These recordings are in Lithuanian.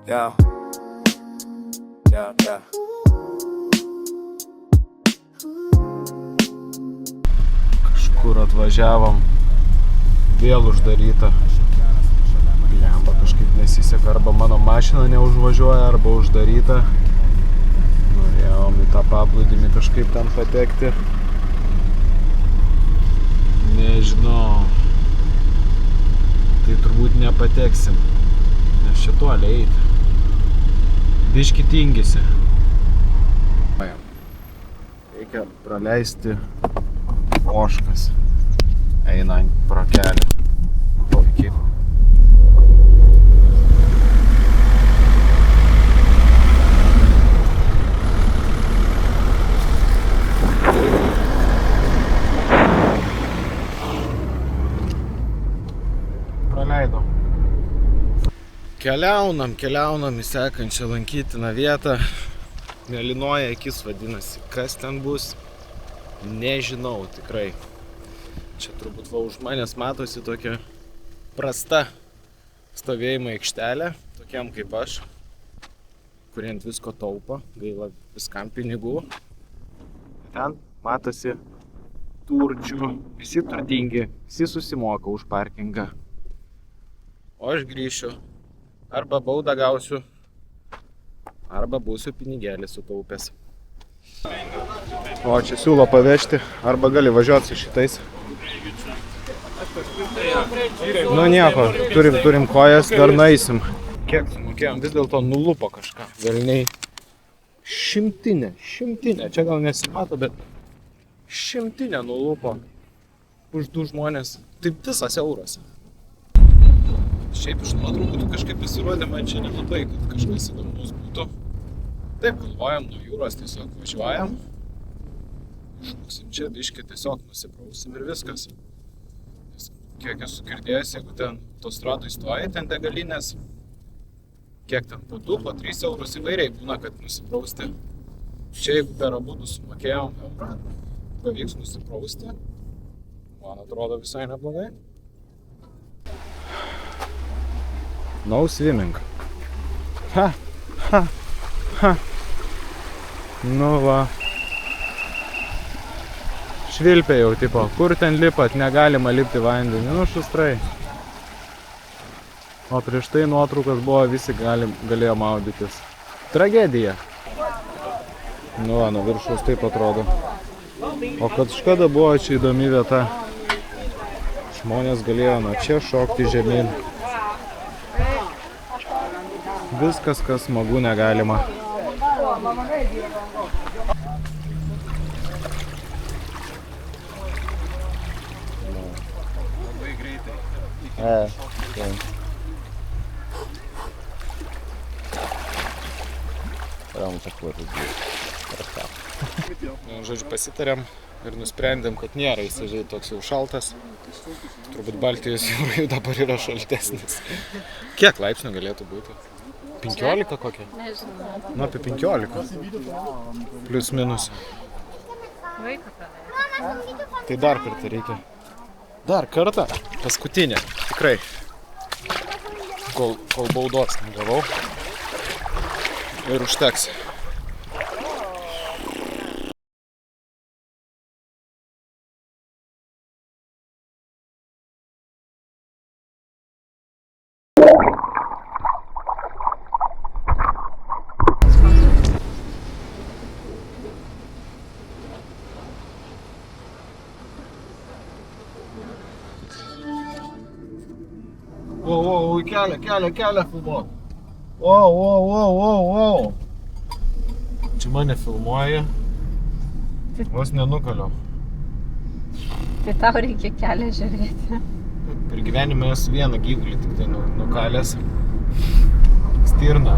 Yeah. Kažkur atvažiavom, vėl uždaryta. Blemba, kažkaip nesiseka, arba mano mašina neužvažiuoja, arba uždaryta. Norėjom į tą paplūdimį kažkaip ten patekti. Nežinau. Tai turbūt nepateksim, nes čia toli eiti. Biški tingisi. Reikia praleisti ožkas einant pro kelią. Puikiai. Praleidom. Keliaunam į sekančią lankytiną vietą. Mėlynoja akis vadinasi. Kas ten bus? Nežinau tikrai. Čia turbūt va už manęs matosi tokia prasta stovėjimo aikštelė, tokiam kaip aš, kurie ant visko taupo, gaila viskam pinigų. Ten matosi turčių, visi turtingi, visi susimoka už parkingą. O aš grįšiu, arba baudą gausiu, arba būsiu pinigėlį sutaupęs. O čia siūlo pavežti, arba gali važiuoti su šitais. Nu nieko, turim kojas, dar nueisim. Kiek sumokėjom, vis dėlto nulupo kažką, velniai. Šimtinė, čia gal nesimato, bet šimtinė nulupo už du žmonės, taip visas euras. Šiaip iš nuotraukų kažkaip pasirodė man čia nelabai, kad kažkas įdomus būtų. Taip galvojam, nuo jūros tiesiog važiuojam. Išmoksim čia, biškį tiesiog nusiprausim ir viskas. Kiek esu girdėjęs, jeigu ten autostradoj stoja, ten degalinės, kiek ten po 2, po 3 eurus įvairiai būna, kad nusiprausti. Čia jeigu per abudu sumokėjom eurą, pavyks nusiprausti, man atrodo visai neblogai. No swimming. Nu va. Švilpė jau, tipo, kur ten lipat, negalima lipti vandenį, nu šustrai. O prieš tai nuotraukas buvo, visi galėjo maudytis. Tragedija. Nu va, nuo viršaus taip atrodo. O kad kažkada buvo čia įdomi vieta. Žmonės galėjo nuo čia šokti žemyn. Viskas, kas smagu, negalima. Labai greitai. Žodžiu, pasitarėm ir nusprendėm, kad nėra jisai toks jau šaltas. Turbūt Baltijos jūrai dabar yra šaltesnis. Kiek laipsnių galėtų būti? 15 kokia? Nežinau. Nu, apie 15. Plius minus. Tai dar kartą reikia. Dar kartą? Paskutinė. Tikrai. Kol baudos negavau. Ir užteks. Wow, kelią filmuok. Wow. Čia mane filmuoja. Vos nenukaliau. Tai tau reikia kelią žiūrėti. Per gyvenimą esu vieną gyvulį tik tai nukalęs. Stirna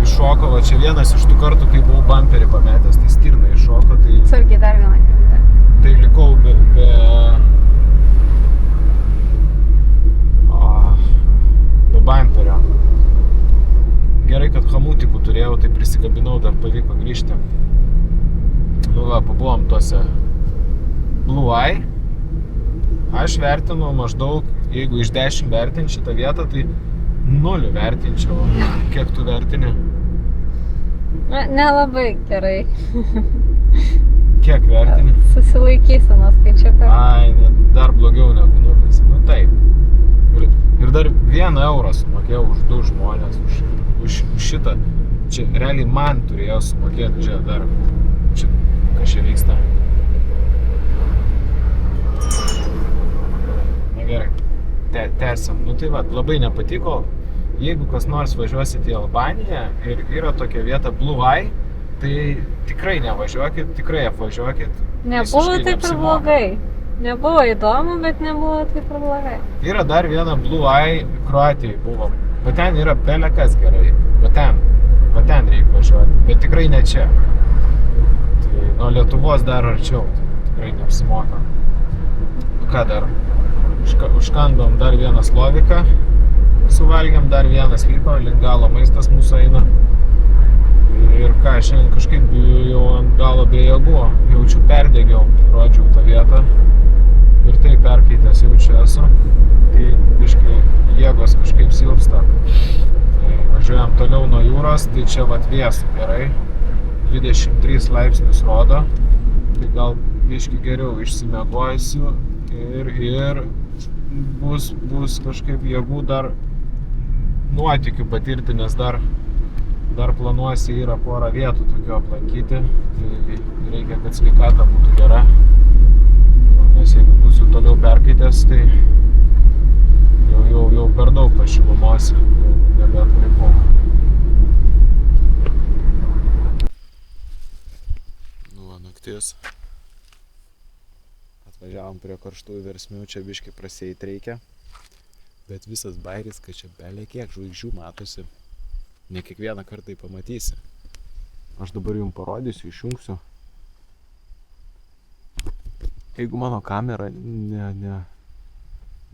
iššoko, va čia vienas iš tų kartų, kai buvau bamperį pametęs, tai stirna iššoko, tai... Sargiai dar vieną kartą. Tai likau be bamperio. Gerai, kad hamutikų turėjau, tai prisikabinau, dar pavyko grįžti. Nu va, pabuvom tuose Blue Eye. Aš vertinu maždaug, jeigu iš 10 vertint šitą vietą, tai 0 vertinčiau. Kiek tu vertini? Na, nelabai gerai. Kiek vertini? Susilaikysiu nuo skaičiuką. Ai, dar blogiau negu 0. Nu taip. Ir dar 1 eurą sumokėjau už 2 žmonės, už šitą. Čia realiai man turėjo sumokėti, čia dar, čia kas čia vyksta. Na gerai, tęsiam. Nu tai va, labai nepatiko. Jeigu kas nors važiuosit į Albaniją ir yra tokia vieta Blue Eye, tai tikrai nevažiuokit, tikrai apvažiuokit. Nebuvo taip ir blogai. Nebuvo įdomu, bet nebuvo taip ir blogai. Yra dar viena Blue Eye Kroatijai buvo. Va ten yra belekas gerai. Va ten reikia važiuoti, bet tikrai ne čia. Tai nuo Lietuvos dar arčiau, tai tikrai neapsimoka. Ką dar? Užkandom dar vieną sloviką. Suvalgiam, dar vienas liko, link galo maistas mūsų eina. Ir ką, šiandien kažkaip jau ant galo be jėgų, jaučiu perdegiau, rodžiau tą vietą. Ir tai perkaitęs jaučiu esu, tai biškai jėgos kažkaip silpsta. Tai važiuojam toliau nuo jūros, tai čia vat vėsu gerai, 23 laipsnius rodo, tai gal biškai geriau išsimiegosiu ir bus kažkaip jėgų dar nuotykių patirti, nes dar planuosi yra porą vietų tokių aplankyti, tai reikia, kad sveikata būtų gera, nes jeigu būsiu toliau perkaitęs, tai jau per daug to šilumos, nebeatlaikau. Nu va, naktis. Atvažiavom prie karštųjų versmių, čia biškai prasieit reikia. Bet visas bairis, kad čia belė kiek žvaigždžių matosi. Ne kiekvieną kartą pamatysi. Aš dabar jums parodysiu, išjungsiu. Jeigu mano kamera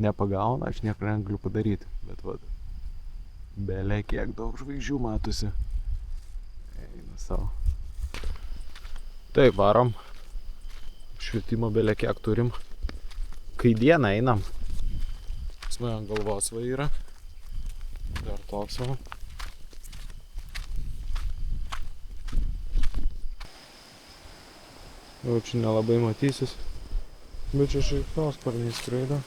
nepagauna, aš nieko negaliu padaryti. Bet va, belė kiek daug žvaigždžių matosi. Eina savo. Taip, varom. Švietimo belė kiek turim. Kai dieną einam. Pas mane ant galvos va yra. Dar toks va. Jau čia nelabai matysis. Bet čia šikšnosparniai skraido.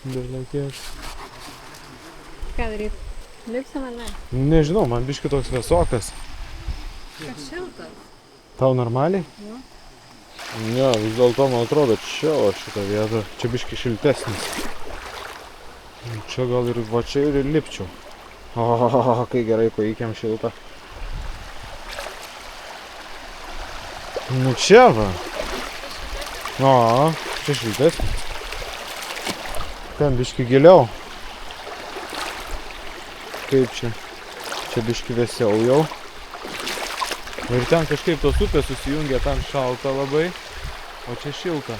Belė kiek. Ką daryt? Lipsim ar ne? Nežinau, man biški toks vėsokas. Kas šiltas? Tau normaliai? Jo. Ne, vis dėlto man atrodo čia, o šitą vietą, čia biški šiltesnis. Čia gal ir va čia ir lipčiau. O, kai gerai paikėm šiltą. Nu čia va. O, čia šiltesnis. Ten biški giliau. Kaip čia? Čia biški vėsiau jau. Ir ten kažkaip tos upės susijungia, ten šalta labai, o čia šilta.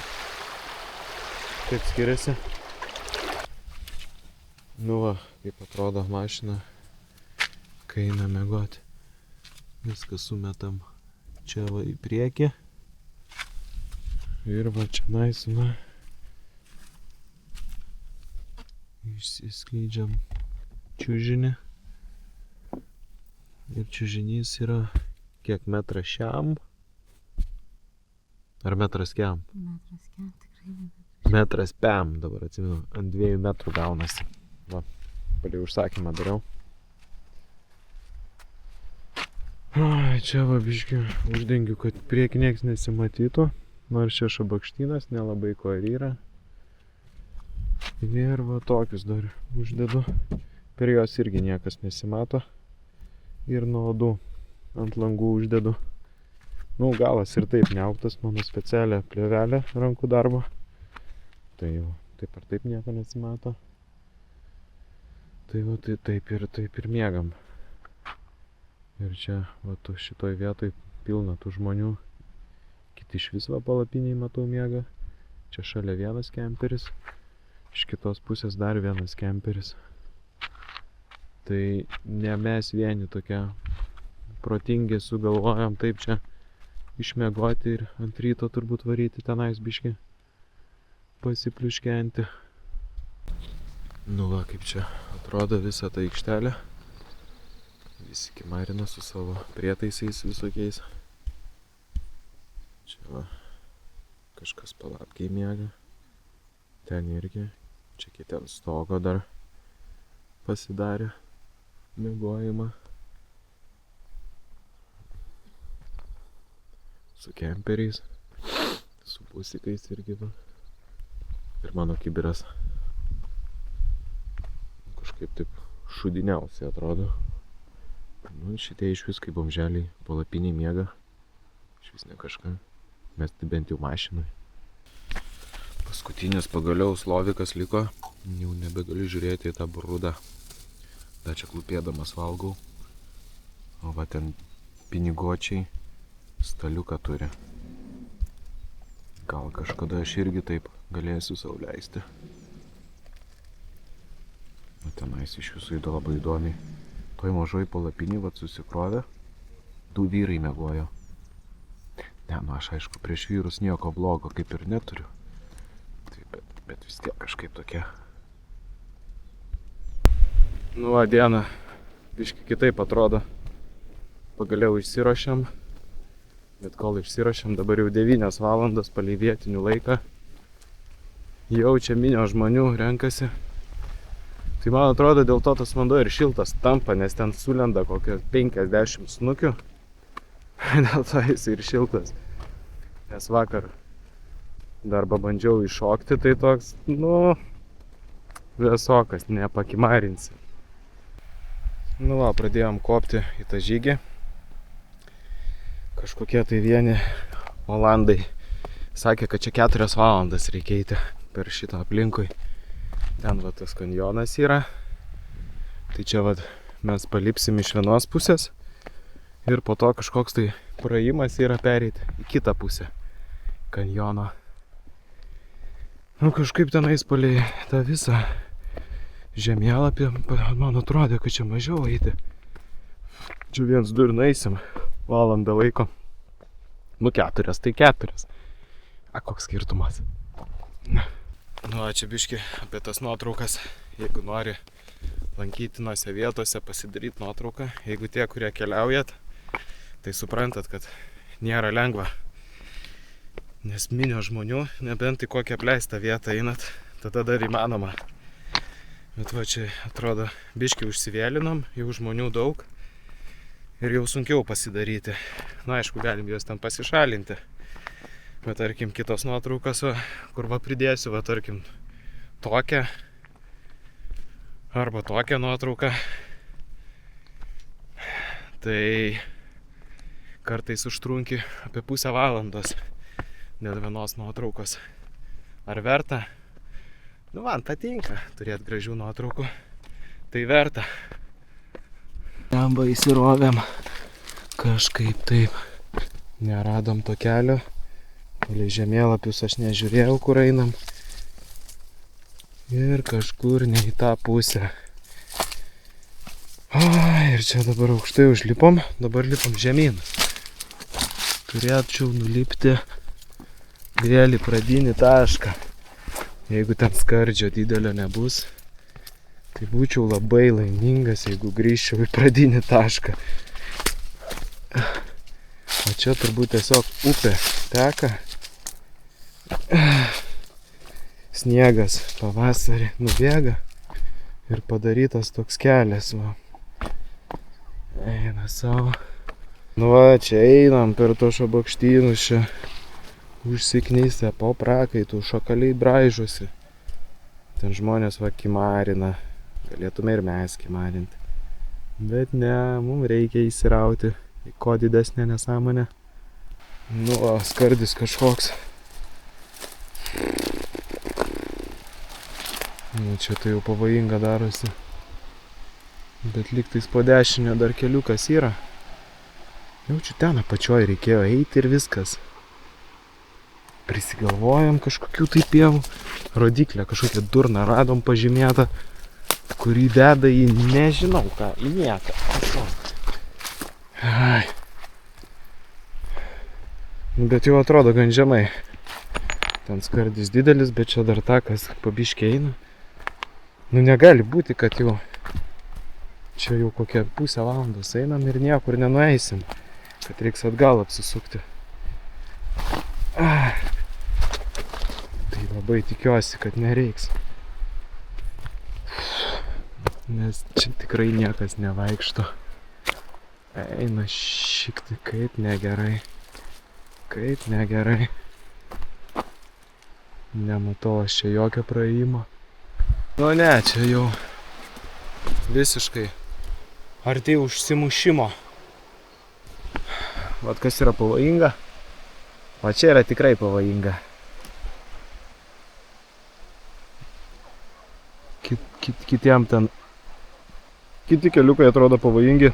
Kaip skiriasi. Nu va, kaip atrodo mašina, kai eina miegoti. Viską sumetam čia va į priekį. Ir va čia naisuna. Išsiskleidžiam čiužinį. Ir čiužinys yra kiek metras šiam? Ar metras kiam? Metras kiam, tikrai ne. Metras pem, dabar atsimenu, ant 2 metrų gaunasi. Va, palei užsakymą dariau. Ai, čia va biški uždengiu, kad prieki nieks nesimatytų. Nors čia šabakštynas, nelabai ko ir yra. Ir va tokius dar uždedu. Per jos irgi niekas nesimato. Ir nuodų ant langų uždedu. Nu, galas ir taip neauktas, mano specialią plėvelę rankų darbo. Tai jau taip ar taip nieko nesimato. Tai va, tai taip ir miegam. Ir čia, va, šitoj vietoj pilna tų žmonių. Kiti iš vis va palapiniai matau miega. Čia šalia vienas kemperis. Iš kitos pusės dar vienas kemperis. Tai ne mes vieni tokia protingi sugalvojom taip čia išmiegoti ir ant ryto turbūt varyti tenais biškį pasipliuškenti. Nu va, kaip čia atrodo visa ta aikštelė. Visi kimarina su savo prietaisais visokiais. Čia va, kažkas palapkiai miega. Ten irgi. Čia kiti ant stogo dar pasidarė miegojimą. Su kemperiais. Su busikais irgi va. Ir mano kibiras. Kažkaip taip šudiniausiai atrodo. Nu, šitie iš vis kaip bomželiai palapiniai miega. Iš vis ne kažką. Mes tai bent jau mašinai. Paskutinis pagaliau slovikas liko. Jau nebegaliu žiūrėti į tą brudą. Da čia klupėdamas valgau. O va ten pinigočiai staliuką turi. Gal kažkada aš irgi taip galėsiu sau leisti. O tenais iš visų labai įdomiai. Toj mažoj palapinį vat susikrovė. 2 vyrai miegojo. Ne, nu aš aišku prieš vyrus nieko blogo kaip ir neturiu. Tai, bet vis tiek kažkaip tokia. Nu va, diena biški kitaip atrodo. Pagaliau išsiruošėm. Bet kol išsiruošėm, dabar jau 9 valandos palei vietinių laiką. Jau čia minio žmonių renkasi. Tai man atrodo, dėl to tas vanduo ir šiltas tampa, nes ten sulenda kokios 50 snukių. Dėl to jis ir šiltas. Nes vakar dar pabandžiau iššokti, tai toks, nu, vėsokas, nepakimarinsi. Nu va, pradėjom kopti į tą žygį. Kažkokie tai vieni olandai sakė, kad čia 4 valandas reikia eiti per šitą aplinkui. Ten va tas kanjonas yra. Tai čia va mes palipsim iš vienos pusės. Ir po to kažkoks tai praėjimas yra pereiti į kitą pusę kanjono. Nu kažkaip tenais palei tą visą žemėlapį, man atrodė, kad čia mažiau eiti. Čia 1-2 ir nueisim. Valandą laiko. Nu 4, tai 4. A, koks skirtumas. Nu, čia biški apie tas nuotraukas. Jeigu nori lankytinose vietose pasidaryti nuotrauką, jeigu tie, kurie keliaujat, tai suprantat, kad nėra lengva. Nes minio žmonių, nebent į kokią apleistą vietą einat, tada dar įmanoma. Bet va čia atrodo biški užsivėlinom, jau žmonių daug. Ir jau sunkiau pasidaryti. Na, aišku, galim juos ten pasišalinti. Bet tarkim, kitos nuotraukos, kur va pridėsiu, va tarkim, tokią. Arba tokią nuotrauką. Tai kartais užtrunki apie pusę valandos dėl vienos nuotraukos. Ar verta? Nu, man patinka turėti gražių nuotraukų. Tai verta. Jamba įsirovėm. Kažkaip taip. Neradom to kelio. Palei žemėlapius aš nežiūrėjau, kur einam. Ir kažkur ne į tą pusę. Ir čia dabar aukštai užlipom. Dabar lipom žemyn. Turėčiau nulipti vėl į pradinį tašką. Jeigu ten skardžio didelio nebus, tai būčiau labai laimingas, jeigu grįžčiau į pradinį tašką. O čia turbūt tiesiog upė teka. Sniegas pavasarį nubėga ir padarytas toks kelias. Va. Eina savo. Nu va, čia einam per to šabakštynus čia. Užsiknystę po prakaitų, šakaliai braižosi. Ten žmonės va kimarina. Galėtume ir mes kimarinti. Bet ne, mums reikia įsirauti į ko didesnę nesąmonę. Nu, o skardis kažkoks. Nu, čia tai jau pavojinga darosi. Bet lygtais po dešinio dar keliukas yra. Jaučiu ten apačioj reikėjo eiti ir viskas. Prisigalvojom kažkokių tai pievų. Rodiklę kažkokią durną radom pažymėtą, kurį deda į nežinau ką, į nieką. Ai. Bet jau atrodo gan žemai. Ten skardis didelis, bet čia dar takas pabiškiai eina. Nu negali būti, kad jau čia jau kokią pusę valandos einam ir niekur nenueisim, kad reiks atgal apsisukti. Tai labai tikiuosi, kad nereiks. Nes čia tikrai niekas nevaikšto. Eina šikti, kaip negerai. Kaip negerai. Nematau aš čia jokio praėjimo. Nu ne, čia jau visiškai arti užsimušimo. Vat kas yra pavojinga. O čia yra tikrai pavojinga. Kitiem ten kiti keliukai atrodo pavojingi.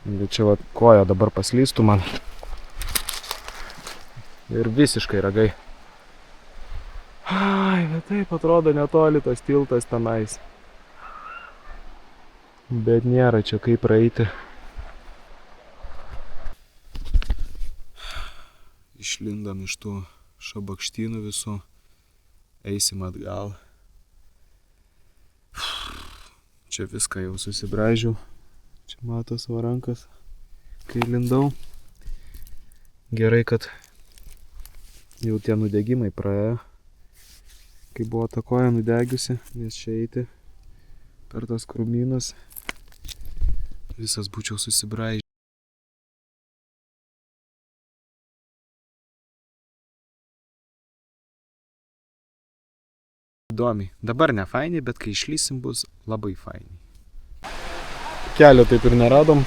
Bet čia vat koja dabar paslystų man. Ir visiškai ragai. Ai, bet taip atrodo netoli tas tiltas tenais. Bet nėra čia kaip praeiti. Išlindam iš tų šabakštynų visų. Eisim atgal. Čia viską jau susibraižiau. Čia mato savo rankas, kai lindau. Gerai, kad jau tie nudegimai praėjo. Kai buvo ta koja nudegiusi, nes čia eiti per tas krūmynas. Visas būčiau susibraižęs. Įdomiai. Dabar ne fainiai, bet kai išlysim bus labai fainiai. Kelio taip ir neradom.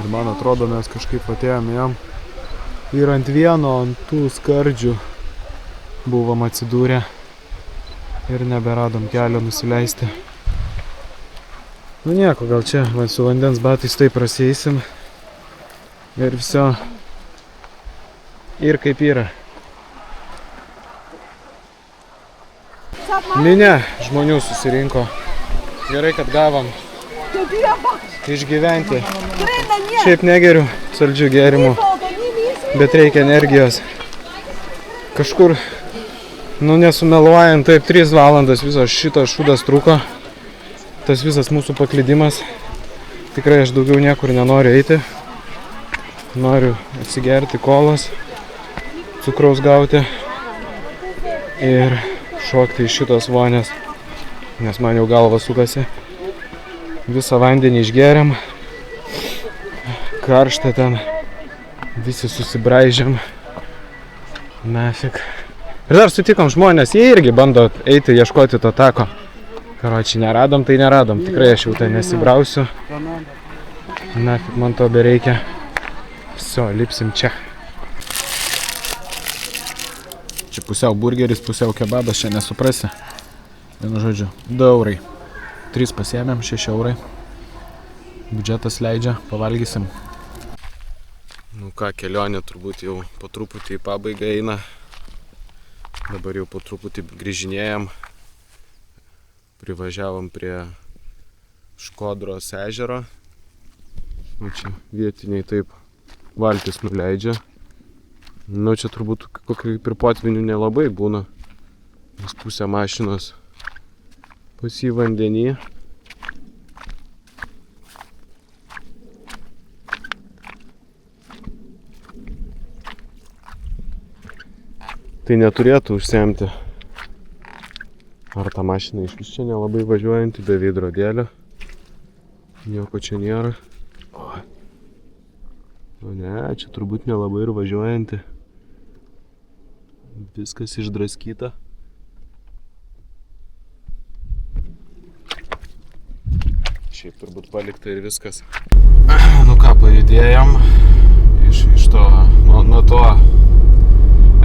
Ir man atrodo, mes kažkaip atėjom jam. Ir ant vieno, ant tų skardžių buvom atsidūrę. Ir neberadom kelio nusileisti. Nu nieko, gal čia su vandens batais taip prasieisim. Ir viso. Ir kaip yra. Minė žmonių susirinko. Gerai, kad gavom išgyventi. Šiaip negeriu saldžių gėrimų, bet reikia energijos. Kažkur, nesumeluojant, taip 3 valandas visas šitas šūdas truko. Tas visas mūsų paklydimas. Tikrai aš daugiau niekur nenoriu eiti. Noriu atsigerti kolos, cukraus gauti ir šokti iš šitos vonės, nes man jau galva sukasi. Visą vandenį išgeriam, karštą ten, visi susibraižiam, nafik. Ir dar sutikom žmonės, jie irgi bando eiti, ieškoti to tako. Karočiui, neradom, tai neradom, tikrai aš jau ten nesibrausiu. Nafik, man to bereikia. Viso, lipsim čia. Čia pusiau burgeris, pusiau kebabas, čia nesuprasi. Vienu žodžiu, 2 eurai. 3 pasiėmėm, 6 eurai. Biudžetas leidžia, pavalgysim. Nu ką, kelionė turbūt jau po truputį į pabaigą eina. Dabar jau po truputį grįžinėjam. Privažiavom prie Škodros ežero. Nu čia vietiniai taip valtis nuleidžia. Nu čia turbūt kokių ir potvinių nelabai būna. Nes pusė mašinos pas į vandenį. Tai neturėtų užsemti. Ar ta mašina iš vis čia nelabai važiuojanti, be veidrodėlio. Nieko čia nėra. O ne, čia turbūt nelabai ir važiuojanti. Viskas išdraskyta. Šiaip turbūt palikta ir viskas. Nu ką, pajudėjom iš to, nuo to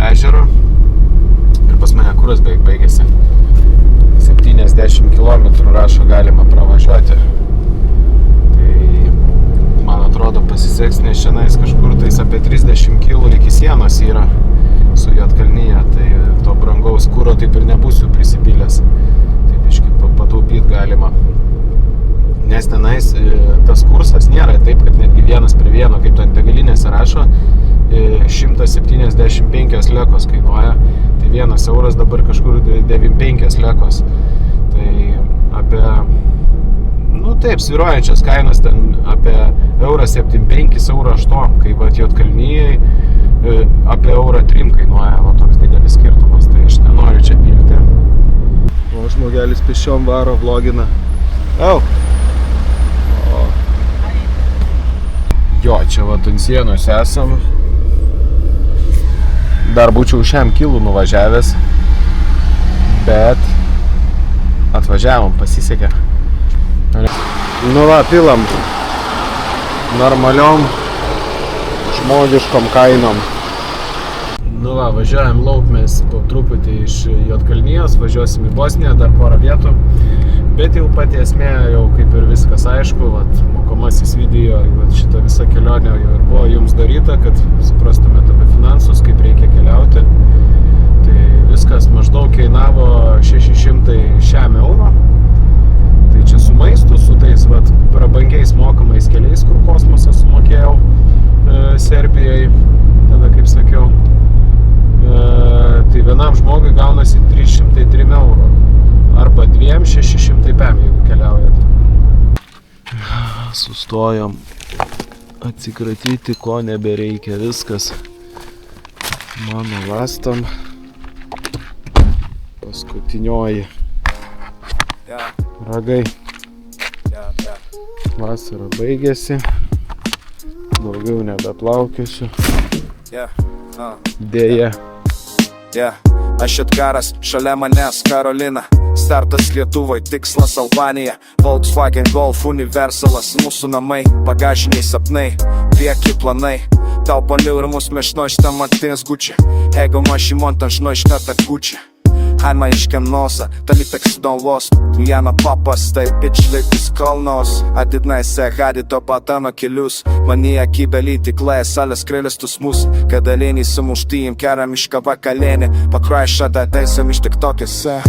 ežero. Ir pas mane kuras beveik baigėsi. 70 km rašo galima pravažiuoti. Tai man atrodo pasiseks, nes šiandien kažkur tais apie 30 km iki sienos yra su Juodkalnija. Tai to brangaus kuro taip ir nebūsiu prisipylęs. Taip iški pataupyti galima. Nes tenais tas kursas nėra taip, kad netgi 1 prie 1, kaip ten degalinėse rašo, 175 lekos kainuoja, tai 1 euras dabar kažkur 95 lekos. Tai apie, nu taip, svyruojančias kainas ten apie 1,75 €8, kai vat Juodkalnijai apie 1,3 kainuoja, va toks didelis skirtumas, tai aš nenoriu čia pykti. O žmogelis pėsčiom varo, vlogina. Au! Jo, čia vat ant sienos esam. Dar būčiau šiam kilų nuvažiavęs, bet atvažiavom, pasisekė. Nu va, pilam normaliom žmogiškom kainom. Nu va, važiuojam lauk mes po truputį iš Juodkalnijos, važiuosim į Bosniją, dar porą vietų. Bet jau pati esmė, jau kaip ir viskas aišku, vat, mokomasis video, vat, šita visa kelionė jau ir buvo jums daryta, kad suprastumėte apie finansus, kaip reikia keliauti. Tai viskas maždaug kainavo 600 šiam euro. Tai čia su maistu, su tais vat, prabangiais mokamais keliais, kur kosmosą sumokėjau Serbijai, tada kaip sakiau. Tai vienam žmogui gaunasi 303 eurų. Arba 2,605, jeigu keliaujat. Sustojom atsikratyti, ko nebereikia, viskas mano lastam. Paskutinioji ragai. Vasara baigėsi, daugiau nebeplaukiosiu. Dėja. Aš Edgaras, šalia manęs Karolina. Startas Lietuvoj, tikslas Albanija. Volkswagen Golf Universalas, mūsų namai, bagažiniai sapnai, prieki planai. Tau paliurimus mešnošta matins Gucci. Ego maši montan šnošta ta kučia. Hanma iškem nosa, tali tak sudonlos. Jana papas, tai pičlikus kalnos. Atidnai se hadi to patano kelius. Manija kibelį tiklai, salės krėlestus mus. Kadaliniai sumušti im keramišką vakalėnį. Pakrai šada teisėm iš tik tokiose.